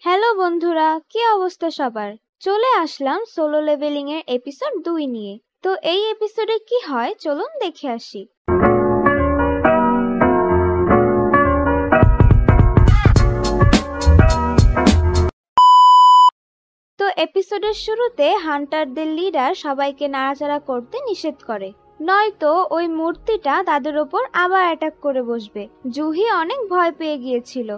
Hello বন্ধুরা, কি অবস্থা সবার? চলে আসলাম সোলো লেভেলিং এর এপিসোড 2 নিয়ে। তো এই এপিসোডে কি হয় চলুন দেখে আসি। তো এপিসোডের শুরুতে হান্টারদের লিডার সবাইকে নাড়াচাড়া করতে নিষেধ করে, নয়তো ওই মূর্তিটা তাদের ওপর আবার অ্যাটাক করে বসবে। জুহি অনেক ভয় পেয়ে গিয়েছিল।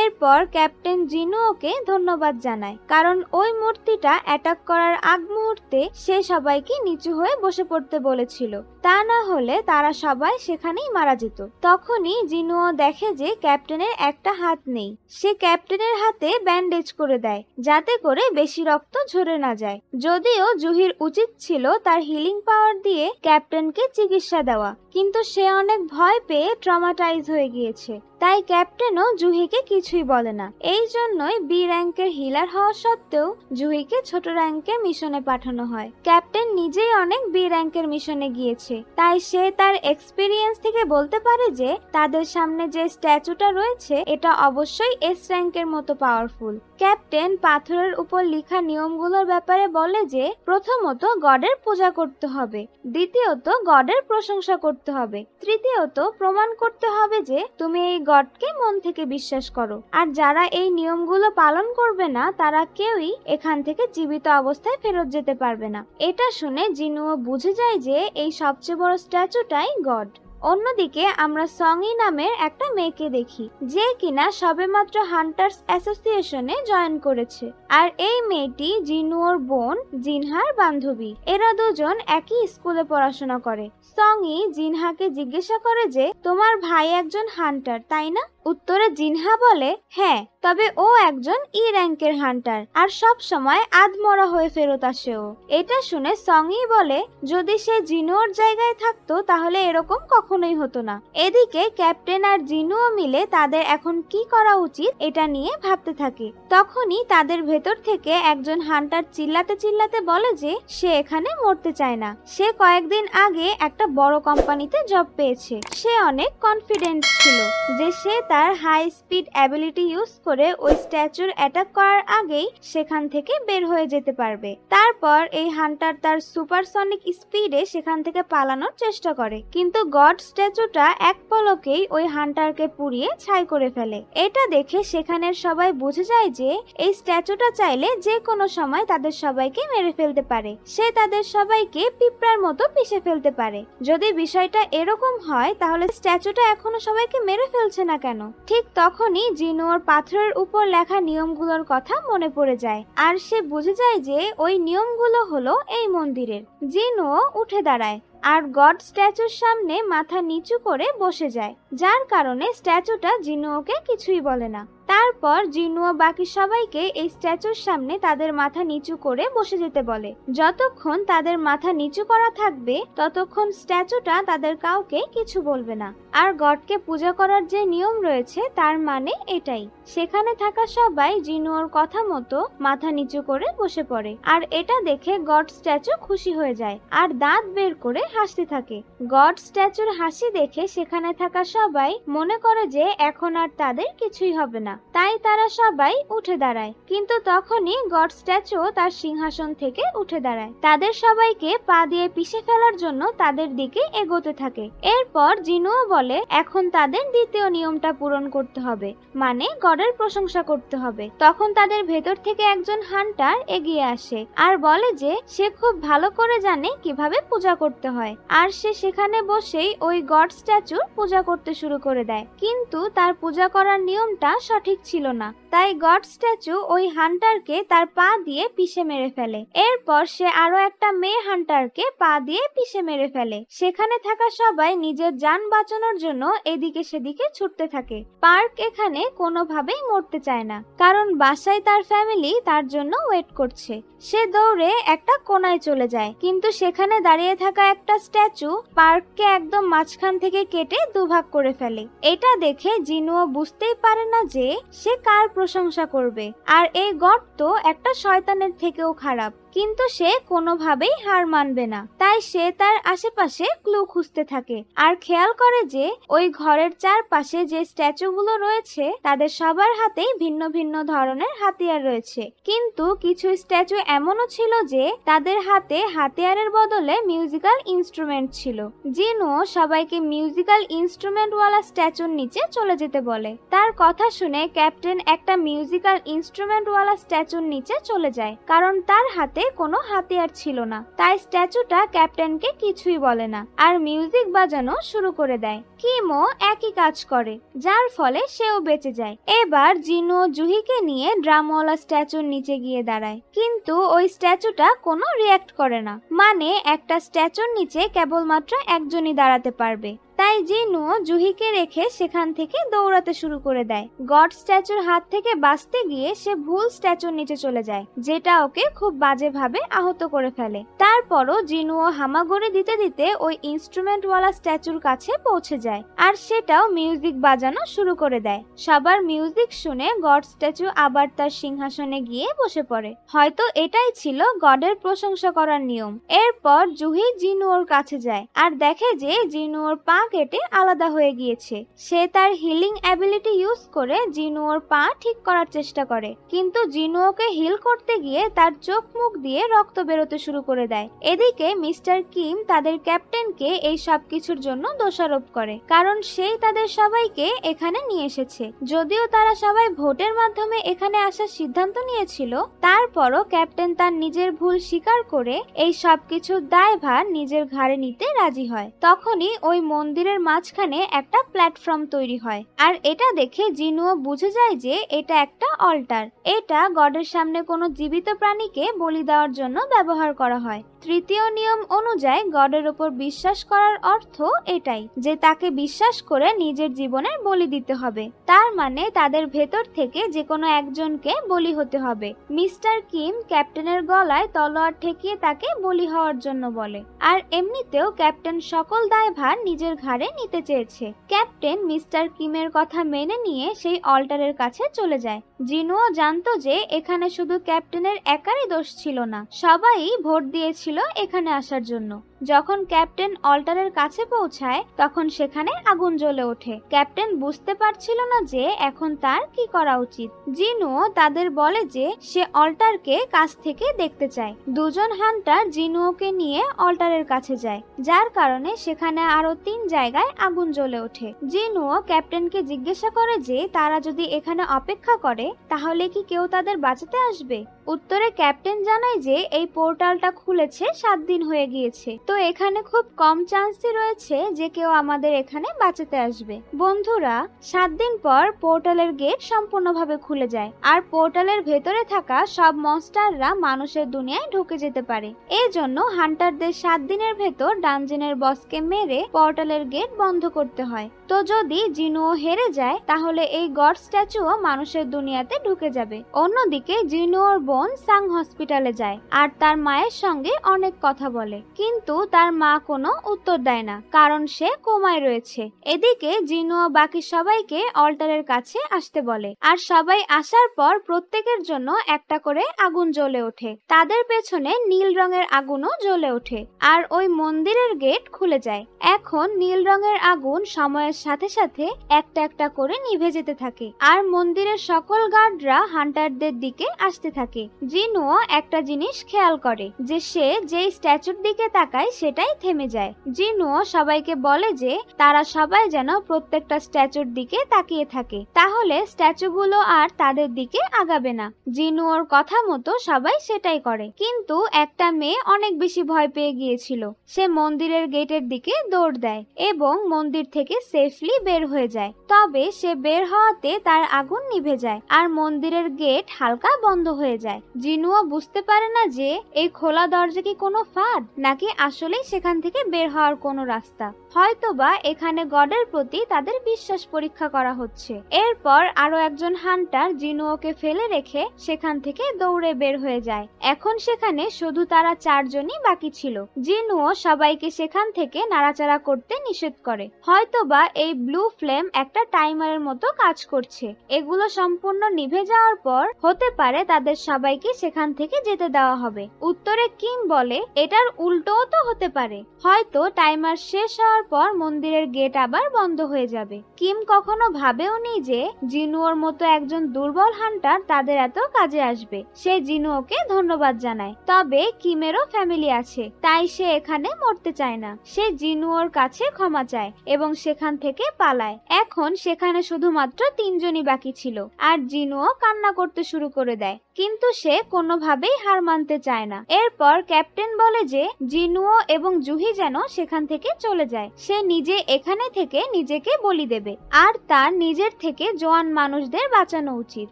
এরপর ক্যাপ্টেন জিনুওকে ধন্যবাদ জানায়, কারণ ওই মূর্তিটা অ্যাটাক করার আগ মুহূর্তে সে সবাইকে নিচু হয়ে বসে পড়তে বলেছিল, তা না হলে তারা সবাই সেখানেই মারা যেত। তখনই জিনুও দেখে যে ক্যাপ্টেনের একটা হাত নেই। সে ক্যাপ্টেনের হাতে ব্যান্ডেজ করে দেয়, যাতে করে বেশি রক্ত ঝরে না যায়। যদিও জুহির উচিত ছিল তার হিলিং পাওয়ার দিয়ে ক্যাপ্টেনকে চিকিৎসা দেওয়া, কিন্তু সে অনেক ভয় পেয়ে ট্রমাটাইজ হয়ে গিয়েছে। তাই ক্যাপ্টেনও জুহিকে কিছুই বলে না। এই জন্যই বি র্যাঙ্কের হিলার হওয়া সত্ত্বেও জুহিকে ছোট র্যাঙ্কের মিশনে পাঠানো হয়। ক্যাপ্টেন নিজেই অনেক বি র্যাঙ্কের মিশনে গিয়েছে, তাই সে তার এক্সপিরিয়েন্স থেকে বলতে পারে যে তাদের সামনে যে স্ট্যাচুটা রয়েছে এটা অবশ্যই এস র্যাঙ্কের মতো পাওয়ারফুল। ক্যাপ্টেন পাথরের উপর লেখা নিয়মগুলোর ব্যাপারে বলে যে প্রথমত গডের পূজা করতে হবে, দ্বিতীয়ত গডের প্রশংসা করতে হবে, তৃতীয়ত প্রমাণ করতে হবে যে তুমি এই গডকে মন থেকে বিশ্বাস করো। আর যারা এই নিয়মগুলো পালন করবে না তারা কেউই এখান থেকে জীবিত অবস্থায় ফেরত যেতে পারবে না। এটা শুনে জিনুও বুঝে যায় যে এই সবচেয়ে বড় স্ট্যাচুটাই গড। অন্যদিকে আমরা সঙ্গি নামের একটা মেয়েকে দেখি, যে কিনা সবেমাত্র হান্টার্স অ্যাসোসিয়েশনে জয়েন করেছে। আর এই মেয়েটি জিনুওর বোন জিনহার বান্ধবী। এরা দুজন একই স্কুলে পড়াশোনা করে। সঙ্গি জিনহাকে জিজ্ঞাসা করে যে তোমার ভাই একজন হান্টার তাই না? উত্তরে জিনহা বলে হ্যাঁ, তবে ও একজন ই র্যাঙ্কের হান্টার আর সব সময় আধমরা হয়ে ফেরত আসে ও। এটা শুনে সঙ্গি বলে যদি সে জিনুওর জায়গায় থাকতো তাহলে এরকম কখনোই হতো না। এদিকে ক্যাপ্টেন আর জিনুও মিলে তাদের এখন কি করা উচিত এটা নিয়ে ভাবতে থাকে। তখনই তাদের ভেতর থেকে একজন হান্টার চিল্লাতে চিল্লাতে বলে যে সে এখানে মরতে চায় না। সে কয়েকদিন আগে একটা বড় কোম্পানিতে জব পেয়েছে। সে অনেক কনফিডেন্ট ছিল যে সে তার হাই স্পিড অ্যাবিলিটি ইউজ করে ওই স্ট্যাচুর অ্যাটাক করার আগেই সেখান থেকে বের হয়ে যেতে পারবে। তারপর এই হান্টার তার সুপারসনিক স্পিডে সেখান থেকে পালানোর চেষ্টা করে, কিন্তু গড স্ট্যাচুটা এক পলকেই ওই হান্টারকে পুড়িয়ে ছাই করে ফেলে। এটা দেখে সেখানের সবাই বুঝে যায় যে এই স্ট্যাচুটা চাইলে যে কোনো সময় তাদের সবাইকে মেরে ফেলতে পারে। সে তাদের সবাইকে পিঁপড়ার মতো পিষে ফেলতে পারে। যদি বিষয়টা এরকম হয় তাহলে স্ট্যাচুটা এখনো সবাইকে মেরে ফেলছে না কেন? ঠিক তখনই জিনুওর পাথরের উপর লেখা নিয়মগুলোর কথা মনে পড়ে যায়, আর সে বুঝে যায় যে ওই নিয়মগুলো হলো এই মন্দিরের। জিনুও উঠে দাঁড়ায় আর গড স্ট্যাচুর সামনে মাথা নিচু করে বসে যায়, যার কারণে স্ট্যাচুটা জিনুওকে কিছুই বলে না। তারপর জিনুও বাকি সবাইকে এই স্ট্যাচুর সামনে তাদের মাথা নিচু করে বসে যেতে বলে। যতক্ষণ তাদের মাথা নিচু করা থাকবে ততক্ষণ স্ট্যাচুটা তাদের কাউকে কিছু বলবে না। আর গডকে পূজা করার যে নিয়ম রয়েছে তার মানে এটাই। সেখানে থাকা সবাই জিনুওর কথা মতো মাথা নিচু করে বসে পড়ে, আর এটা দেখে গড স্ট্যাচু খুশি হয়ে যায় আর দাঁত বের করে হাসতে থাকে। গড স্ট্যাচুর হাসি দেখে সেখানে থাকা সবাই মনে করে যে এখন আর তাদের কিছুই হবে না, তাই তারা সবাই উঠে দাঁড়ায়। কিন্তু তখনই গড স্ট্যাচু তার সিংহাসন থেকে উঠে দাঁড়ায়, তাদের সবাইকে পা দিয়ে পিষে ফেলার জন্য তাদের দিকে এগোতে থাকে। এরপর জিনুও বলে এখন তাদের দ্বিতীয় নিয়মটা পূরণ করতে হবে, মানে গডের প্রশংসা করতে হবে। তখন তাদের ভেতর থেকে একজন হান্টার এগিয়ে আসে আর বলে যে সে খুব ভালো করে জানে কিভাবে পূজা করতে হয়, আর সে সেখানে বসেই ওই গড স্ট্যাচুর পূজা করতে শুরু করে দেয়। কিন্তু তার পূজা করার নিয়মটা সঠিক ছিল না, তাই গড স্ট্যাচু ওই হান্টারকে তার পা দিয়ে পিষে মেরে ফেলে। এরপর সে আরো একটা মেয়ে হান্টারকে পা দিয়ে পিষে মেরে ফেলে। সেখানে থাকা সবাই নিজের জান বাঁচানোর জন্য এদিকে সেদিকে ছুটতে থাকে। পার্ক এখানে কোনোভাবেই মরতে চায় না, কারণ বাসায় তার ফ্যামিলি তার জন্য ওয়েট করছে। সে দৌড়ে একটা কোনায় চলে যায়, কিন্তু সেখানে দাঁড়িয়ে থাকা একটা স্ট্যাচু পার্ককে একদম মাঝখান থেকে কেটে দুভাগ করে ফেলে। এটা দেখে জিনুও বুঝতেই পারে না যে সে কার প্রশংসা করবে, আর এই গড তো একটা শয়তানের থেকেও খারাপ। কিন্তু সে কোনোভাবেই হার মানবে না। তাই সে তার আশেপাশে ক্লু খুঁজতে থাকে আর খেয়াল করে যে ওই ঘরের চারপাশে যে স্ট্যাচুগুলো রয়েছে তাদের সবার হাতেই ভিন্ন ভিন্ন ধরনের হাতিয়ার রয়েছে, কিন্তু কিছু স্ট্যাচু এমনও ছিল যে তাদের হাতে হাতিয়ারের বদলে মিউজিক্যাল ইনস্ট্রুমেন্ট ছিল। জিনুও সবাইকে মিউজিক্যাল ইনস্ট্রুমেন্টওয়ালা স্ট্যাচুর নিচে চলে যেতে বলে। তার কথা শুনে ক্যাপ্টেন একটা মিউজিক্যাল ইনস্ট্রুমেন্টওয়ালা স্ট্যাচুর নিচে চলে যায়, কারণ তার হাতে কোনো হাতিয়ার ছিল না। তাই স্ট্যাচুটা ক্যাপ্টেনকে কিছুই বলে না আর মিউজিক বাজানো শুরু করে দেয়। কিমও একই কাজ করে, যার ফলে সেও বেঁচে যায়। এবার জিনুও জুহিকে নিয়ে ড্রামওয়ালা স্ট্যাচুর নিচে গিয়ে দাঁড়ায়, কিন্তু ওই স্ট্যাচুটা কোনো রিয়্যাক্ট করে না। মানে একটা স্ট্যাচুর নিচে কেবলমাত্র একজনই দাঁড়াতে পারবে। তাই জিনুও জুহিকে রেখে সেখান থেকে দৌড়াতে শুরু করে দেয়। গড স্ট্যাচুর হাত থেকে বাঁচতে গিয়ে সে ভুল স্ট্যাচুর নিচে চলে যায়, যেটা ওকে খুব বাজেভাবে আহত করে ফেলে। তারপরও জিনুও হামাগুড়ি দিতে দিতে ওই ইনস্ট্রুমেন্টওয়ালা স্ট্যাচুর কাছে পৌঁছে যায় আর সেটাও মিউজিক বাজানো শুরু করে দেয়। সবার মিউজিক শুনে গড স্ট্যাচু আবার তার সিংহাসনে গিয়ে বসে পড়ে। হয়তো এটাই ছিল গডের প্রশংসা করার নিয়ম। এরপর জুহি জিনুওর কাছে যায় আর দেখে যে জিনুওর পা কেটে আলাদা হয়ে গিয়েছে। সে তার হিলিং অ্যাবিলিটি ইউজ করে জিনুওর পা ঠিক করার চেষ্টা করে, কিন্তু জিনুওকে হিল করতে গিয়ে তার চোখ মুখ দিয়ে রক্ত বেরোতে শুরু করে দেয়। এদিকে মিস্টার কিম তাদের ক্যাপ্টেনকে এই সব কিছুর জন্য দোষারোপ করে, কারণ সেই তাদের সবাইকে এখানে নিয়ে এসেছে। যদিও তারা সবাই ভোটের মাধ্যমে এখানে আসার সিদ্ধান্ত নিয়েছিল, তারপরও ক্যাপ্টেন তার নিজের ভুল স্বীকার করে এই সব কিছুর দায়ভার নিজের ঘাড়ে নিতে রাজি হয়। তখনই ওই মন্দিরের মাঝখানে একটা প্ল্যাটফর্ম তৈরি হয় আর এটা দেখে জিনুও বুঝে যায় যে এটা একটা অল্টার। এটা গডের সামনে কোনো জীবিত প্রাণীকে বলি দেওয়ার জন্য ব্যবহার করা হয়। তৃতীয় নিয়ম অনুযায়ী গডের উপর বিশ্বাস করার অর্থ এটাই যে তাকে বিশ্বাস করে নিজের জীবনের বলি দিতে হবে। তার মানে তাদের ভেতর থেকে যে কোনো একজনকে বলি হতে হবে। মিস্টার কিম ক্যাপ্টেনের গলায় তলোয়ার ঠেকিয়ে তাকে বলি হওয়ার জন্য বলে, আর এমনিতেও ক্যাপ্টেন সকল দায়ভার নিজের ঘাড়ে নিতে চেয়েছে। ক্যাপ্টেন মিস্টার কিমের কথা মেনে নিয়ে সেই অল্টারের কাছে চলে যায়। জিনুও জানতো যে এখানে শুধু ক্যাপ্টেনের একারই দোষ ছিল না, সবাই ভোট দিয়েছিল এখানে আসার জন্য। যখন ক্যাপ্টেন অল্টারের কাছে পৌঁছায় তখন সেখানে আগুন জ্বলে ওঠে। ক্যাপ্টেন বুঝতে পারছিল না যে এখন তার কি করা উচিত। জিনুও তাদের বলে যে সে অল্টারকে কাছ থেকে দেখতে চায়। দুজন হান্টার জিনুওকে নিয়ে অল্টারের কাছে যায়, যার কারণে সেখানে আরো 3 জায়গায় আগুন জ্বলে ওঠে। জিনুও ক্যাপ্টেনকে জিজ্ঞাসা করে যে তারা যদি এখানে অপেক্ষা করে তাহলে কি কেউ তাদের বাঁচাতে আসবে। উত্তরে ক্যাপ্টেন জানায় যে এই পোর্টালটা খুলেছে 7 দিন হয়ে গিয়েছে, তো এখানে খুব কম চান্সই রয়েছে যে কেউ আমাদের এখানে বাঁচাতে আসবে। বন্ধুরা, 7 দিন পর পোর্টালের গেট সম্পূর্ণভাবে খুলে যায় আর পোর্টালের ভেতরে থাকা সব মনস্টাররা মানুষের দুনিয়ায় ঢুকে যেতে পারে। এই জন্য হান্টারদের 7 দিনের ভেতর ডানজেনের বসকে মেরে পোর্টালের গেট বন্ধ করতে হয়। তো যদি জিনুও হেরে যায় তাহলে এই গড স্ট্যাচুও মানুষের দুনিয়াতে ঢুকে যাবে। অন্যদিকে জিনুওর বোন সাং হসপিটালে যায় আর তার মায়ের সঙ্গে অনেক কথা বলে, কিন্তু তার মা কোনো উত্তর দেয় না, কারণ সে কোমায় রয়েছে। এদিকে জিনুও বাকি সবাইকে অল্টারের কাছে আসতে বলে আর সবাই আসার পর প্রত্যেকের জন্য একটা করে আগুন জ্বলে ওঠে। তাদের পেছনে নীল রঙের আগুনও জ্বলে ওঠে আর ওই মন্দিরের গেট খুলে যায়। এখন নীল রঙের আগুন সময়ের সাথে সাথে একটা একটা করে নিভে যেতে থাকে আর মন্দিরের সকল গার্ডরা হান্টারদের দিকে আসতে থাকে। জিনুও একটা জিনিস খেয়াল করে যে সে যেই স্ট্যাচুর দিকে তাকায় সেটাই থেমে যায়। জিনুও সবাইকে বলে যে তারা সবাই যেন প্রত্যেকটা স্ট্যাচুর দিকে তাকিয়ে থাকে, তাহলে স্ট্যাচুগুলো আর তাদের দিকে আগাবে না। জিনুওর কথা মতো সবাই সেটাই করে, কিন্তু একটা মেয়ে অনেক বেশি ভয় পেয়ে গিয়েছিল। সে মন্দিরের গেটের দিকে দৌড় দেয় এবং মন্দির থেকে সেফলি বের হয়ে যায়। তবে সে বের হওয়াতে তার আগুন নিভে যায় আর মন্দিরের গেট হালকা বন্ধ হয়ে যায়। জিনুও বুঝতে পারে না যে এই খোলা দরজা কি কোনো ফাঁদ নাকি আসলেই সেখান থেকে বের হওয়ার কোনো রাস্তা। হয়তোবা এখানে গডের প্রতি তাদের বিশ্বাস পরীক্ষা করা হচ্ছে। এরপর আরো একজন হান্টার জিনুওকে ফেলে রেখে সেখান থেকে দৌড়ে বের হয়ে যায়। এখন সেখানে শুধু তারা 4 জনই বাকি ছিল। জিনুও সবাইকে সেখান থেকে নাড়াচাড়া করতে নিষেধ করে। হয়তোবা এই ব্লু ফ্লেম একটা টাইমারের মতো কাজ করছে। এগুলো সম্পূর্ণ নিভে যাওয়ার পর হতে পারে তাদের সবাইকে সেখান থেকে যেতে দেওয়া হবে। উত্তরে কিম বলে এটার উল্টোও তো হতে পারে, হয়তো টাইমার শেষ হওয়ার পর মন্দিরের গেট আবার বন্ধ হয়ে যাবে। কিম কখনো ভাবেওনি যে জিনুয়োর মতো একজন দুর্বল হান্টার তাদের এত কাজে আসবে। সে জিনুয়োকে ধন্যবাদ জানায়, তবে কিমেরও ফ্যামিলি আছে, তাই সে এখানে মরতে চায় না। সে জিনুয়োর কাছে ক্ষমা চায় এবং সেখান থেকে পালায়। এখন সেখানে শুধুমাত্র 3 জনই বাকি ছিল, আর জিনুয়ো কান্না করতে শুরু করে দেয়, কিন্তু সে কোনোভাবেই হার মানতে চায় না। এরপর ক্যাপ্টেন বলে যে জিনুয়ো এবং জুহি যেন সেখান থেকে চলে যায়। সে নিজে এখানে থেকে নিজেকে বলি দেবে, আর তার নিজের থেকে জোয়ান মানুষদের বাঁচানো উচিত।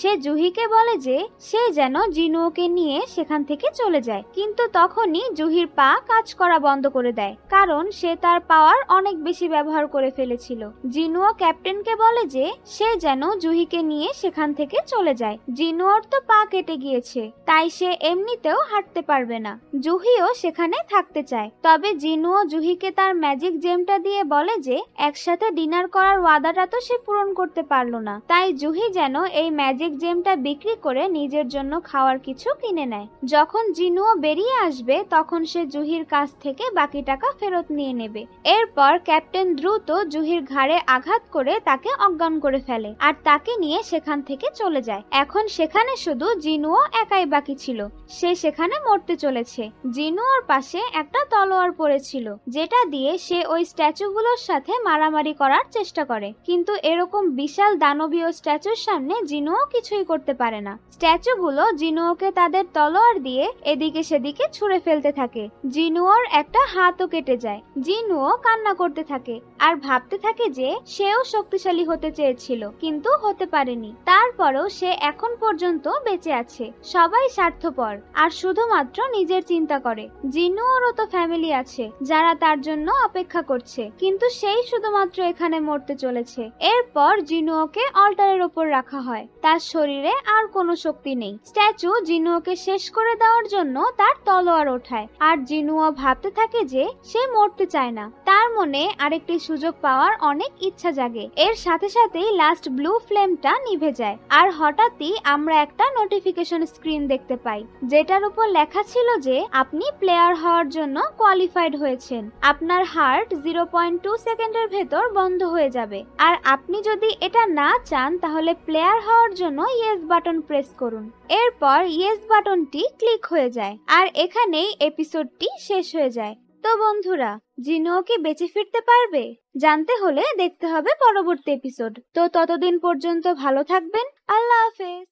সে জুহিকে বলে যে সে যেন জিনুয়োকে নিয়ে সেখান থেকে চলে যায়, কিন্তু তখনই জুহির পা কাজ করা বন্ধ করে দেয়, কারণ সে তার পাওয়ার অনেক বেশি ব্যবহার করে ফেলেছিল। জিনুয়ো ক্যাপ্টেনকে বলে যে সে যেন জুহিকে নিয়ে সেখান থেকে চলে যায়। জিনুয়োর তো পা কেটে গিয়েছে, তাই সে এমনিতেও হাঁটতে পারবে না। জুহিও সেখানে থাকতে চায়, তবে জিনুয়ো জুহিকে তার ম্যাজিক জেমটা দিয়ে বলে যে একসাথে ডিনার করার ওয়াদাটা তো সে পূরণ করতে পারলো না, তাই জুহি যেন এই ম্যাজিক জেমটা বিক্রি করে নিজের জন্য খাওয়ার কিছু কিনে নেয়। যখন জিনুয়ো বেরিয়ে আসবে তখন সে জুহির কাছ থেকে বাকি টাকা ফেরত নিয়ে নেবে। এরপর ক্যাপ্টেন দ্রুত জুহির ঘাড়ে আঘাত করে তাকে অজ্ঞান করে ফেলে, আর তাকে নিয়ে সেখান থেকে চলে যায়। এখন সেখানে শুধু জিনুয়ো একাই বাকি ছিল। সে সেখানে মরতে চলেছে। জিনুয়োর পাশে একটা তলোয়ার পড়েছিল, যেটা দিয়ে সে ওই স্ট্যাচুগুলোর সাথে মারামারি করার চেষ্টা করে, কিন্তু এরকম বিশাল দানবীয় স্ট্যাচুর সামনে জিনুয়ো কিছুই করতে পারে না। স্ট্যাচুগুলো জিনুয়োকে তাদের তলোয়ার দিয়ে এদিকে সেদিকে ছুঁড়ে ফেলতে থাকে। জিনুয়োর একটা হাতও কেটে যায়। জিনুয়ো কান্না করতে থাকে আর ভাবতে থাকে যে সেও শক্তিশালী হতে চেয়েছিল, কিন্তু হতে পারেনি। তারপরেও সে এখন পর্যন্ত বেঁচে আছে। সবাই স্বার্থপর আর শুধুমাত্র নিজের চিন্তা করে। জিনুয়োরও তো ফ্যামিলি আছে যারা তার জন্য অপেক্ষা করছে, কিন্তু সেই শুধুমাত্র এখানে মরতে চলেছে। এরপর জিনুয়োকে অল্টারের ওপর রাখা হয়। তার শরীরে আর কোনো শক্তি নেই। স্ট্যাচু জিনুয়োকে শেষ করে দেওয়ার জন্য তার তলোয়ার ওঠায়, আর জিনুয়ো ভাবতে থাকে যে সে মরতে চায় না। তার মনে আরেকটি সুযোগ পাওয়ার অনেক ইচ্ছা জাগে। এর সাথে সাথেই লাস্ট ব্লু ফ্লেমটা নিভে যায়, আর হঠাৎই আমরা একটা নোটিফিকেশন স্ক্রিন দেখতে পাই, যেটার উপর লেখা ছিল যে আপনি প্লেয়ার হওয়ার জন্য কোয়ালিফাইড হয়েছেন। আপনার হার্ট 0.2 সেকেন্ডের ভেতর বন্ধ হয়ে যাবে, আর আপনি যদি এটা না চান তাহলে প্লেয়ার হওয়ার জন্য ইয়েস বাটন প্রেস করুন। এরপর ইয়েস বাটনটি ক্লিক হয়ে যায়, আর এখানেই এপিসোডটি শেষ হয়ে যায়। তো বন্ধুরা, জিনুয়ো কি বেঁচে ফিরতে পারবে? জানতে হলে দেখতে হবে পরবর্তী এপিসোড। তো ততদিন পর্যন্ত ভালো থাকবেন। আল্লাহ হাফেজ।